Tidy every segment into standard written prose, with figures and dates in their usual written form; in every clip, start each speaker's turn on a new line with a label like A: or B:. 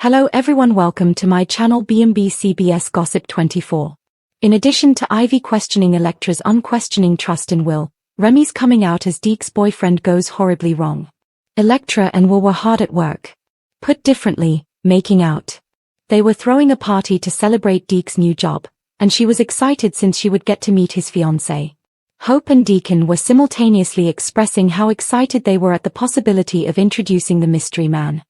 A: Hello everyone, welcome to my channel B&B CBS Gossip 24. In addition to Ivy questioning Electra's unquestioning trust in Will, Remy's coming out as Deke's boyfriend goes horribly wrong. Electra and Will were hard at work. Put differently, making out. They were throwing a party to celebrate Deke's new job, and she was excited since she would get to meet his fiancée. Hope and Deacon were simultaneously expressing how excited they were at the possibility of introducing the mystery man.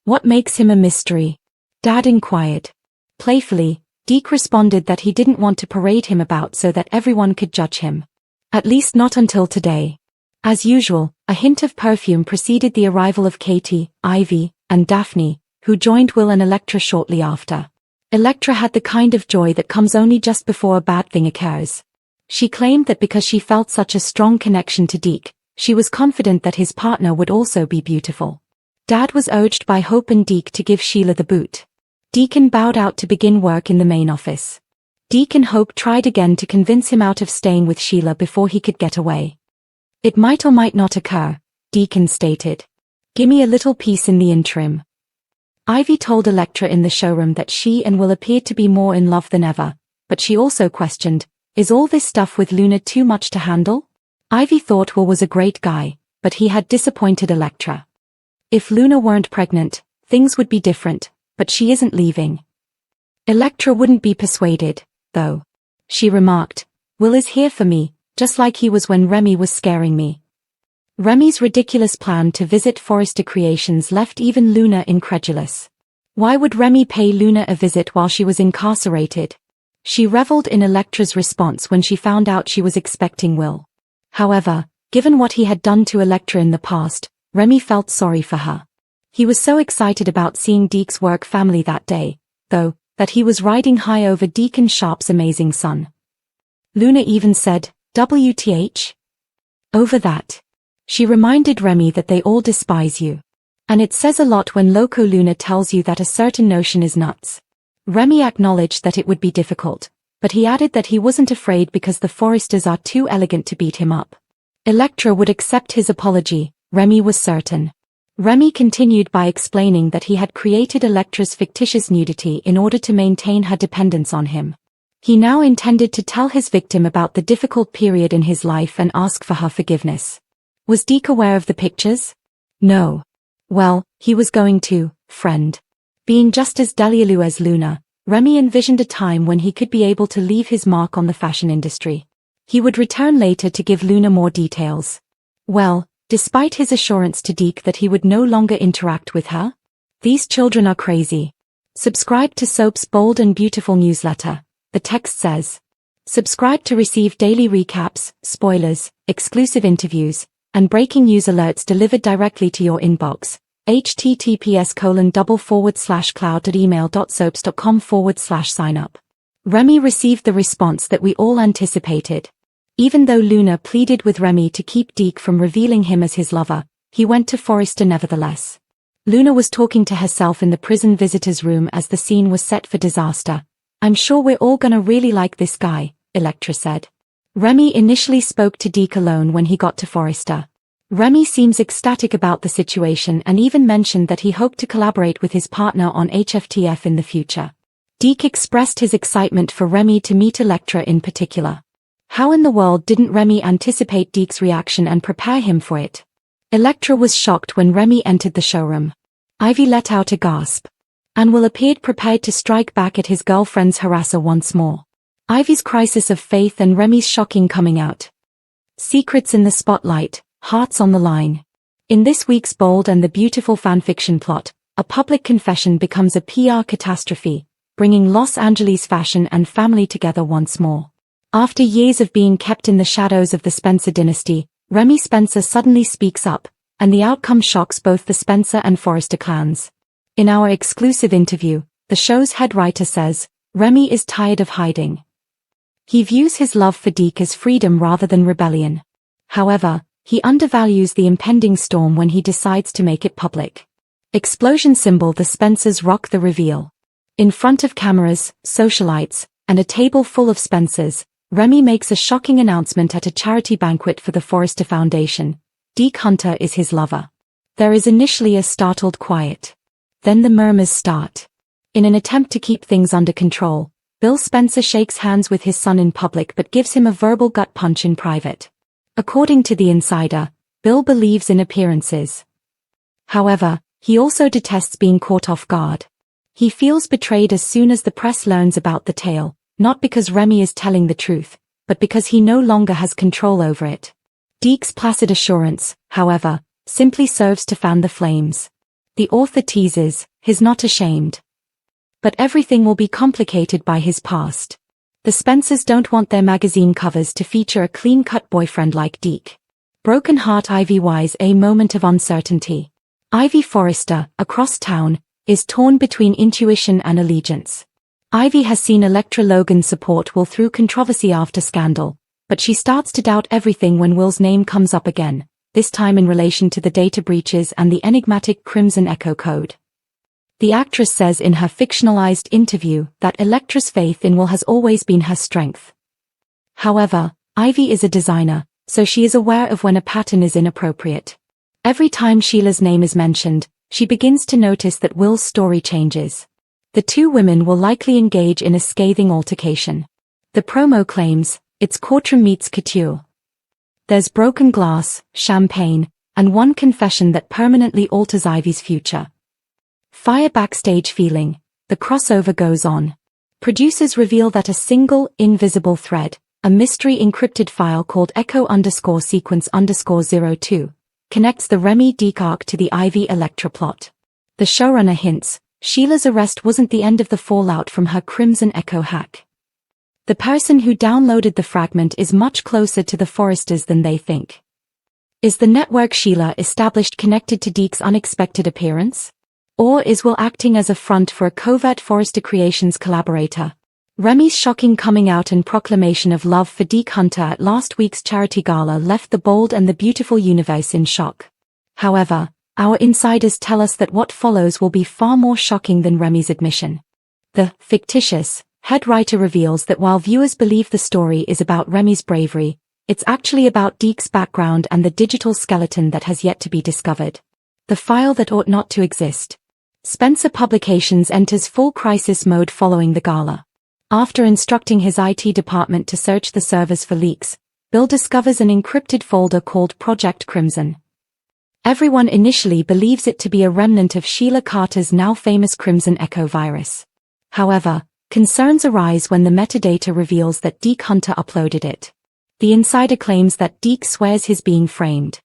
A: What makes him a mystery? Dad inquired. Playfully, Deke responded that he didn't want to parade him about so that everyone could judge him. At least not until today. As usual, a hint of perfume preceded the arrival of Katie, Ivy, and Daphne, who joined Will and Electra shortly after. Electra had the kind of joy that comes only just before a bad thing occurs. She claimed that because she felt such a strong connection to Deke, she was confident that his partner would also be beautiful. Dad was urged by Hope and Deke to give Sheila the boot. Deacon bowed out to begin work in the main office. Deke and Hope tried again to convince him out of staying with Sheila before he could get away. It might or might not occur, Deacon stated. Gimme a little peace in the interim. Ivy told Electra in the showroom that she and Will appeared to be more in love than ever, but she also questioned, is all this stuff with Luna too much to handle? Ivy thought Will was a great guy, but he had disappointed Electra. If Luna weren't pregnant, things would be different, but she isn't leaving. Electra wouldn't be persuaded, though. She remarked, Will is here for me, just like he was when Remy was scaring me. Remy's ridiculous plan to visit Forrester Creations left even Luna incredulous. Why would Remy pay Luna a visit while she was incarcerated? She reveled in Electra's response when she found out she was expecting Will. However, given what he had done to Electra in the past, Remy felt sorry for her. He was so excited about seeing Deke's work family that day, though, that he was riding high over Deacon Sharp's amazing son. Luna even said, WTH? Over that. She reminded Remy that they all despise you. And it says a lot when Loco Luna tells you that a certain notion is nuts. Remy acknowledged that it would be difficult, but he added that he wasn't afraid because the Forresters are too elegant to beat him up. Electra would accept his apology, Remy was certain. Remy continued by explaining that he had created Electra's fictitious nudity in order to maintain her dependence on him. He now intended to tell his victim about the difficult period in his life and ask for her forgiveness. Was Deke aware of the pictures? No. Well, he was going to, friend. Being just as delulu as Luna, Remy envisioned a time when he could be able to leave his mark on the fashion industry. He would return later to give Luna more details. Well, despite his assurance to Deke that he would no longer interact with her? These children are crazy. Subscribe to Soap's bold and beautiful newsletter, the text says. Subscribe to receive daily recaps, spoilers, exclusive interviews, and breaking news alerts delivered directly to your inbox. https://cloud@email.soaps.com/sign-up. Remy received the response that we all anticipated. Even though Luna pleaded with Remy to keep Deke from revealing him as his lover, he went to Forrester nevertheless. Luna was talking to herself in the prison visitor's room as the scene was set for disaster. I'm sure we're all gonna really like this guy, Electra said. Remy initially spoke to Deke alone when he got to Forrester. Remy seems ecstatic about the situation and even mentioned that he hoped to collaborate with his partner on HFTF in the future. Deke expressed his excitement for Remy to meet Electra in particular. How in the world didn't Remy anticipate Deke's reaction and prepare him for it? Electra was shocked when Remy entered the showroom. Ivy let out a gasp. And Will appeared prepared to strike back at his girlfriend's harasser once more. Ivy's crisis of faith and Remy's shocking coming out. Secrets in the spotlight, hearts on the line. In this week's bold and the beautiful fanfiction plot, a public confession becomes a PR catastrophe, bringing Los Angeles fashion and family together once more. After years of being kept in the shadows of the Spencer dynasty, Remy Spencer suddenly speaks up, and the outcome shocks both the Spencer and Forrester clans. In our exclusive interview, the show's head writer says, Remy is tired of hiding. He views his love for Deke as freedom rather than rebellion. However, he undervalues the impending storm when he decides to make it public. Explosion symbol: the Spencers rock the reveal. In front of cameras, socialites, and a table full of Spencers, Remy makes a shocking announcement at a charity banquet for the Forrester Foundation. Deke Hunter is his lover. There is initially a startled quiet. Then the murmurs start. In an attempt to keep things under control, Bill Spencer shakes hands with his son in public but gives him a verbal gut punch in private. According to the insider, Bill believes in appearances. However, he also detests being caught off guard. He feels betrayed as soon as the press learns about the tale, not because Remy is telling the truth, but because he no longer has control over it. Deke's placid assurance, however, simply serves to fan the flames. The author teases, he's not ashamed. But everything will be complicated by his past. The Spencers don't want their magazine covers to feature a clean-cut boyfriend like Deke. Broken heart Ivy wise a moment of uncertainty. Ivy Forrester, across town, is torn between intuition and allegiance. Ivy has seen Electra Logan's support Will through controversy after scandal, but she starts to doubt everything when Will's name comes up again, this time in relation to the data breaches and the enigmatic Crimson Echo code. The actress says in her fictionalized interview that Electra's faith in Will has always been her strength. However, Ivy is a designer, so she is aware of when a pattern is inappropriate. Every time Sheila's name is mentioned, she begins to notice that Will's story changes. The two women will likely engage in a scathing altercation. The promo claims, it's courtroom meets couture. There's broken glass, champagne, and one confession that permanently alters Ivy's future. Fire backstage feeling, the crossover goes on. Producers reveal that a single, invisible thread, a mystery encrypted file called echo_sequence_02, connects the Remy Deke arc to the Ivy Electra plot. The showrunner hints, Sheila's arrest wasn't the end of the fallout from her Crimson Echo hack. The person who downloaded the fragment is much closer to the Forresters than they think. Is the network Sheila established connected to Deke's unexpected appearance? Or is Will acting as a front for a covert Forrester Creations collaborator? Remy's shocking coming out and proclamation of love for Deke Hunter at last week's charity gala left the bold and the beautiful universe in shock. However, our insiders tell us that what follows will be far more shocking than Remy's admission. The fictitious head writer reveals that while viewers believe the story is about Remy's bravery, it's actually about Deke's background and the digital skeleton that has yet to be discovered. The file that ought not to exist. Spencer Publications enters full crisis mode following the gala. After instructing his IT department to search the servers for leaks, Bill discovers an encrypted folder called Project Crimson. Everyone initially believes it to be a remnant of Sheila Carter's now famous Crimson Echo virus. However, concerns arise when the metadata reveals that Deke Hunter uploaded it. The insider claims that Deke swears he's being framed.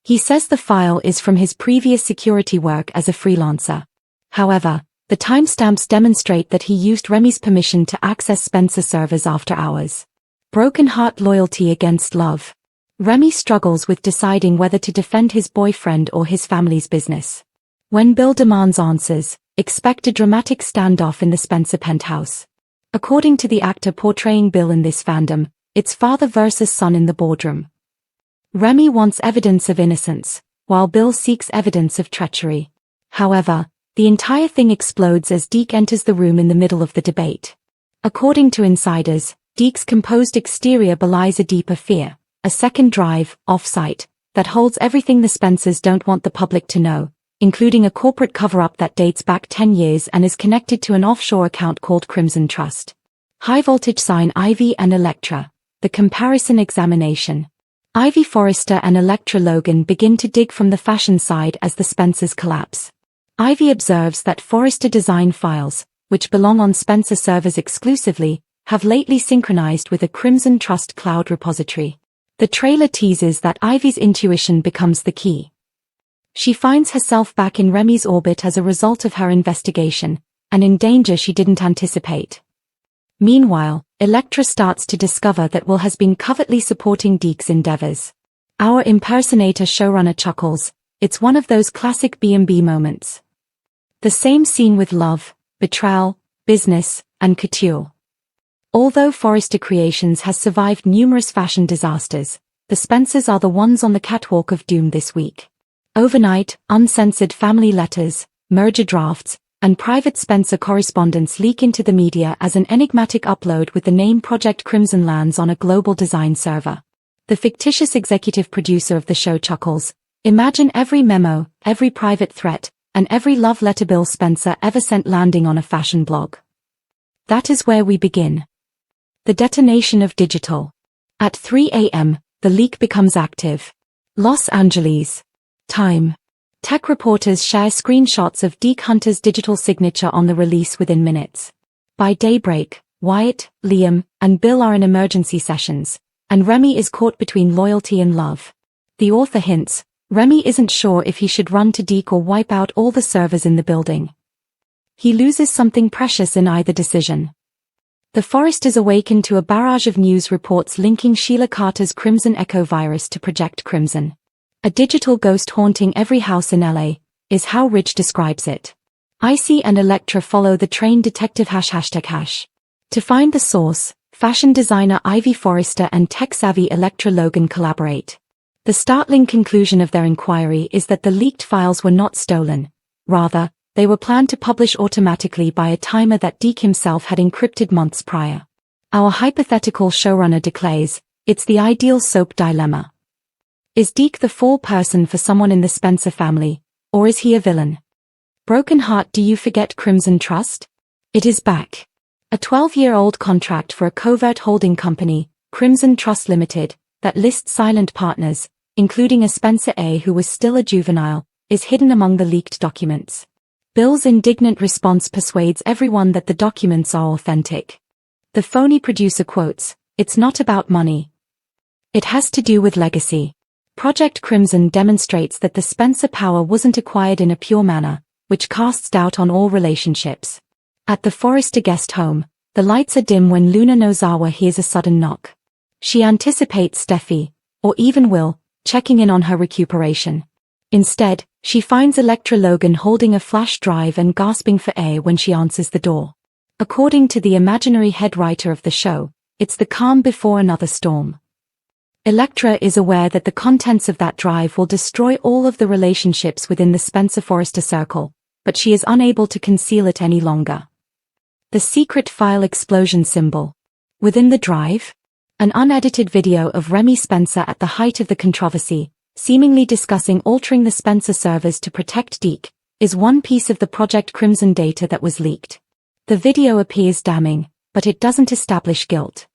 A: He says the file is from his previous security work as a freelancer. However, the timestamps demonstrate that he used Remy's permission to access Spencer servers after hours. Broken heart loyalty against love. Remy struggles with deciding whether to defend his boyfriend or his family's business. When Bill demands answers, expect a dramatic standoff in the Spencer penthouse. According to the actor portraying Bill in this fandom, it's father versus son in the boardroom. Remy wants evidence of innocence, while Bill seeks evidence of treachery. However, the entire thing explodes as Deke enters the room in the middle of the debate. According to insiders, Deke's composed exterior belies a deeper fear, a second drive, off-site, that holds everything the Spencers don't want the public to know, including a corporate cover-up that dates back 10 years and is connected to an offshore account called Crimson Trust. High-voltage sign Ivy and Electra. The comparison examination. Ivy Forrester and Electra Logan begin to dig from the fashion side as the Spencers collapse. Ivy observes that Forrester design files, which belong on Spencer servers exclusively, have lately synchronized with a Crimson Trust cloud repository. The trailer teases that Ivy's intuition becomes the key. She finds herself back in Remy's orbit as a result of her investigation, and in danger she didn't anticipate. Meanwhile, Electra starts to discover that Will has been covertly supporting Deke's endeavors. Our impersonator showrunner chuckles, it's one of those classic B&B moments. The same scene with love, betrayal, business, and couture. Although Forrester Creations has survived numerous fashion disasters, the Spencers are the ones on the catwalk of doom this week. Overnight, uncensored family letters, merger drafts, and private Spencer correspondence leak into the media as an enigmatic upload with the name Project Crimson lands on a global design server. The fictitious executive producer of the show chuckles, imagine every memo, every private threat, and every love letter Bill Spencer ever sent landing on a fashion blog. That is where we begin. The detonation of digital. At 3 a.m., the leak becomes active. Los Angeles. Time. Tech reporters share screenshots of Deke Hunter's digital signature on the release within minutes. By daybreak, Wyatt, Liam, and Bill are in emergency sessions, and Remy is caught between loyalty and love. The author hints, Remy isn't sure if he should run to Deke or wipe out all the servers in the building. He loses something precious in either decision. The Forresters awaken to a barrage of news reports linking Sheila Carter's Crimson Echo virus to Project Crimson. A digital ghost haunting every house in LA, is how Ridge describes it. Icy and Electra follow the trained detective ###. To find the source, fashion designer Ivy Forrester and tech-savvy Electra Logan collaborate. The startling conclusion of their inquiry is that the leaked files were not stolen. Rather, they were planned to publish automatically by a timer that Deke himself had encrypted months prior. Our hypothetical showrunner declares, it's the ideal soap dilemma. Is Deke the fall person for someone in the Spencer family, or is he a villain? Broken heart, do you forget Crimson Trust? It is back. A 12-year-old contract for a covert holding company, Crimson Trust Limited, that lists silent partners, including a Spencer A. who was still a juvenile, is hidden among the leaked documents. Bill's indignant response persuades everyone that the documents are authentic. The phony producer quotes, "It's not about money. It has to do with legacy." Project Crimson demonstrates that the Spencer power wasn't acquired in a pure manner, which casts doubt on all relationships. At the Forrester guest home, the lights are dim when Luna Nozawa hears a sudden knock. She anticipates Steffi, or even Will, checking in on her recuperation. Instead, she finds Electra Logan holding a flash drive and gasping for air when she answers the door. According to the imaginary head writer of the show, it's the calm before another storm. Electra is aware that the contents of that drive will destroy all of the relationships within the Spencer-Forrester circle, but she is unable to conceal it any longer. The secret file explosion symbol. Within the drive, an unedited video of Remy Spencer at the height of the controversy, seemingly discussing altering the Spencer servers to protect Deke, is one piece of the Project Crimson data that was leaked. The video appears damning, but it doesn't establish guilt.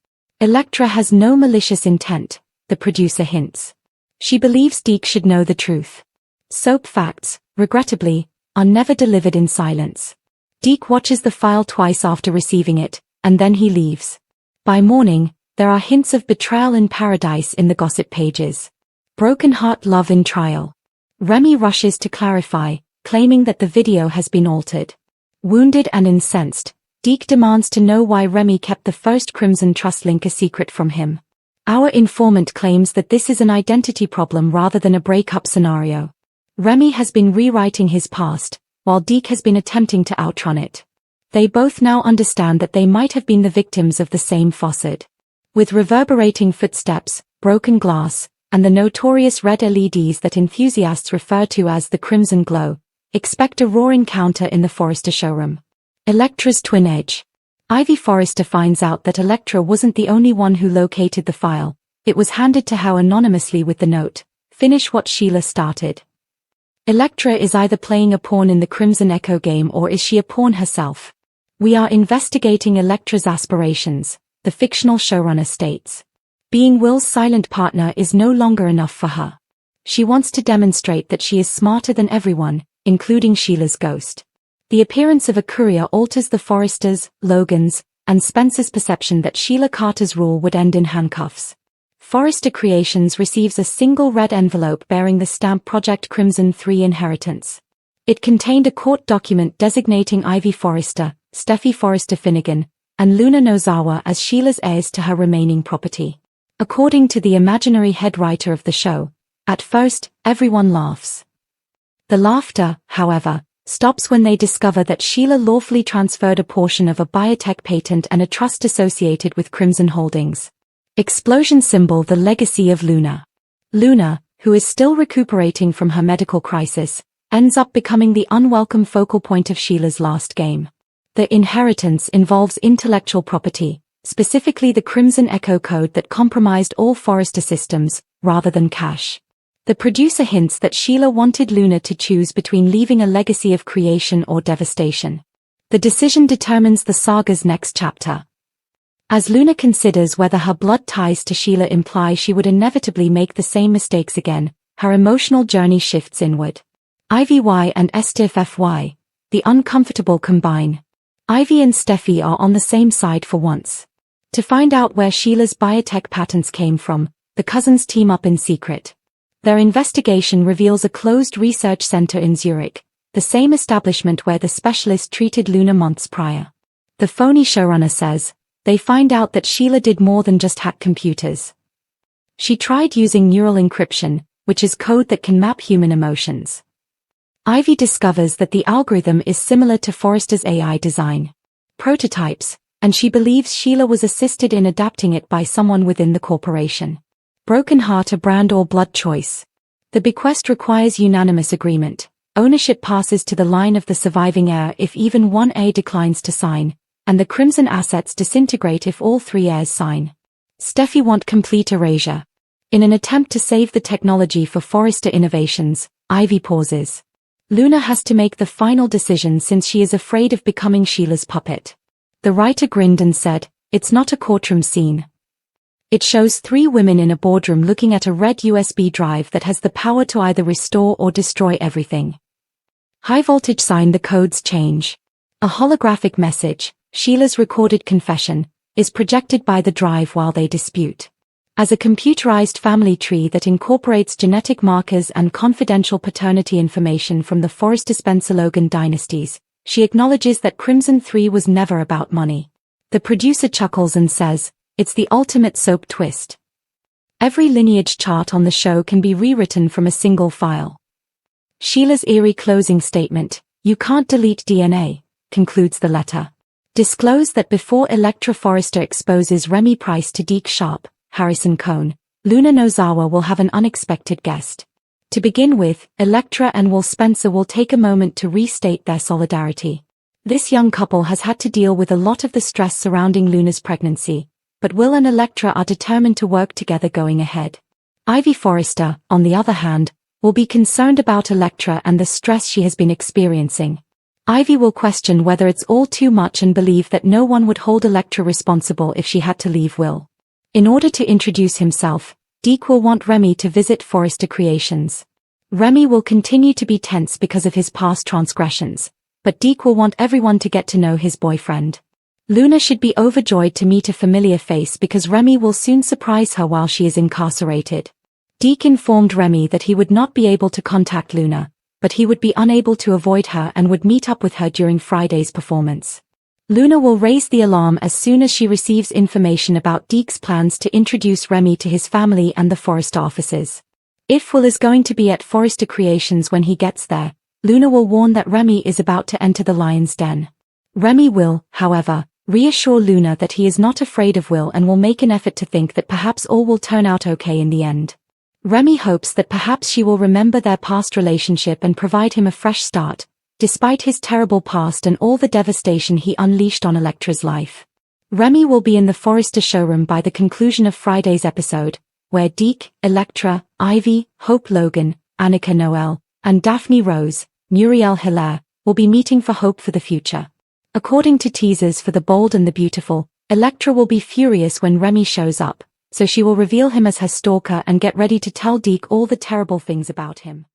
A: Electra has no malicious intent, the producer hints. She believes Deke should know the truth. Soap facts, regrettably, are never delivered in silence. Deke watches the file twice after receiving it, and then he leaves. By morning, there are hints of betrayal in paradise in the gossip pages. Broken heart love in trial. Remy rushes to clarify, claiming that the video has been altered. Wounded and incensed, Deke demands to know why Remy kept the first Crimson Trust link a secret from him. Our informant claims that this is an identity problem rather than a breakup scenario. Remy has been rewriting his past, while Deke has been attempting to outrun it. They both now understand that they might have been the victims of the same faucet. With reverberating footsteps, broken glass, and the notorious red LEDs that enthusiasts refer to as the Crimson Glow, expect a raw encounter in the Forrester showroom. Electra's twin edge. Ivy Forrester finds out that Electra wasn't the only one who located the file. It was handed to her anonymously with the note, "Finish what Sheila started." Electra is either playing a pawn in the Crimson Echo game or is she a pawn herself? "We are investigating Electra's aspirations," the fictional showrunner states. Being Will's silent partner is no longer enough for her. She wants to demonstrate that she is smarter than everyone, including Sheila's ghost. The appearance of a courier alters the Forresters', Logan's, and Spencer's perception that Sheila Carter's rule would end in handcuffs. Forrester Creations receives a single red envelope bearing the stamp Project Crimson 3 Inheritance. It contained a court document designating Ivy Forrester, Steffi Forrester Finnegan, and Luna Nozawa as Sheila's heirs to her remaining property. According to the imaginary head writer of the show, at first, everyone laughs. The laughter, however, stops when they discover that Sheila lawfully transferred a portion of a biotech patent and a trust associated with Crimson Holdings. Explosion symbol: the legacy of Luna. Luna, who is still recuperating from her medical crisis, ends up becoming the unwelcome focal point of Sheila's last game. The inheritance involves intellectual property, specifically the Crimson Echo code that compromised all Forrester systems, rather than cash. The producer hints that Sheila wanted Luna to choose between leaving a legacy of creation or devastation. The decision determines the saga's next chapter. As Luna considers whether her blood ties to Sheila imply she would inevitably make the same mistakes again, her emotional journey shifts inward. Ivy and Steph, the uncomfortable combine. Ivy and Steffi are on the same side for once. To find out where Sheila's biotech patents came from, the cousins team up in secret. Their investigation reveals a closed research center in Zurich, the same establishment where the specialist treated Luna months prior. The phony showrunner says, they find out that Sheila did more than just hack computers. She tried using neural encryption, which is code that can map human emotions. Ivy discovers that the algorithm is similar to Forrester's AI design prototypes, and she believes Sheila was assisted in adapting it by someone within the corporation. Broken heart, a brand or blood choice. The bequest requires unanimous agreement. Ownership passes to the line of the surviving heir if even one heir declines to sign, and the Crimson assets disintegrate if all three heirs sign. Steffi want complete erasure. In an attempt to save the technology for Forrester Innovations, Ivy pauses. Luna has to make the final decision since she is afraid of becoming Sheila's puppet. The writer grinned and said, "It's not a courtroom scene." It shows three women in a boardroom looking at a red USB drive that has the power to either restore or destroy everything. High voltage sign, the codes change. A holographic message, Sheila's recorded confession, is projected by the drive while they dispute. As a computerized family tree that incorporates genetic markers and confidential paternity information from the Forrester-Spencer-Logan dynasties, she acknowledges that Crimson 3 was never about money. The producer chuckles and says, "It's the ultimate soap twist." Every lineage chart on the show can be rewritten from a single file. Sheila's eerie closing statement, "You can't delete DNA," concludes the letter. Disclose that before Electra Forrester exposes Remy Price to Deke Sharp, Harrison Cohn, Luna Nozawa will have an unexpected guest. To begin with, Electra and Will Spencer will take a moment to restate their solidarity. This young couple has had to deal with a lot of the stress surrounding Luna's pregnancy, but Will and Electra are determined to work together going ahead. Ivy Forrester, on the other hand, will be concerned about Electra and the stress she has been experiencing. Ivy will question whether it's all too much and believe that no one would hold Electra responsible if she had to leave Will. In order to introduce himself, Deke will want Remy to visit Forrester Creations. Remy will continue to be tense because of his past transgressions, but Deke will want everyone to get to know his boyfriend. Luna should be overjoyed to meet a familiar face because Remy will soon surprise her while she is incarcerated. Deke informed Remy that he would not be able to contact Luna, but he would be unable to avoid her and would meet up with her during Friday's performance. Luna will raise the alarm as soon as she receives information about Deke's plans to introduce Remy to his family and the Forrester offices. If Will is going to be at Forrester Creations when he gets there, Luna will warn that Remy is about to enter the lion's den. Remy will, however, reassure Luna that he is not afraid of Will and will make an effort to think that perhaps all will turn out okay in the end. Remy hopes that perhaps she will remember their past relationship and provide him a fresh start, despite his terrible past and all the devastation he unleashed on Electra's life. Remy will be in the Forrester showroom by the conclusion of Friday's episode, where Deke, Electra, Ivy, Hope Logan, Annika Noel, and Daphne Rose, Muriel Hilaire, will be meeting for hope for the future. According to teasers for The Bold and the Beautiful, Electra will be furious when Remy shows up, so she will reveal him as her stalker and get ready to tell Deke all the terrible things about him.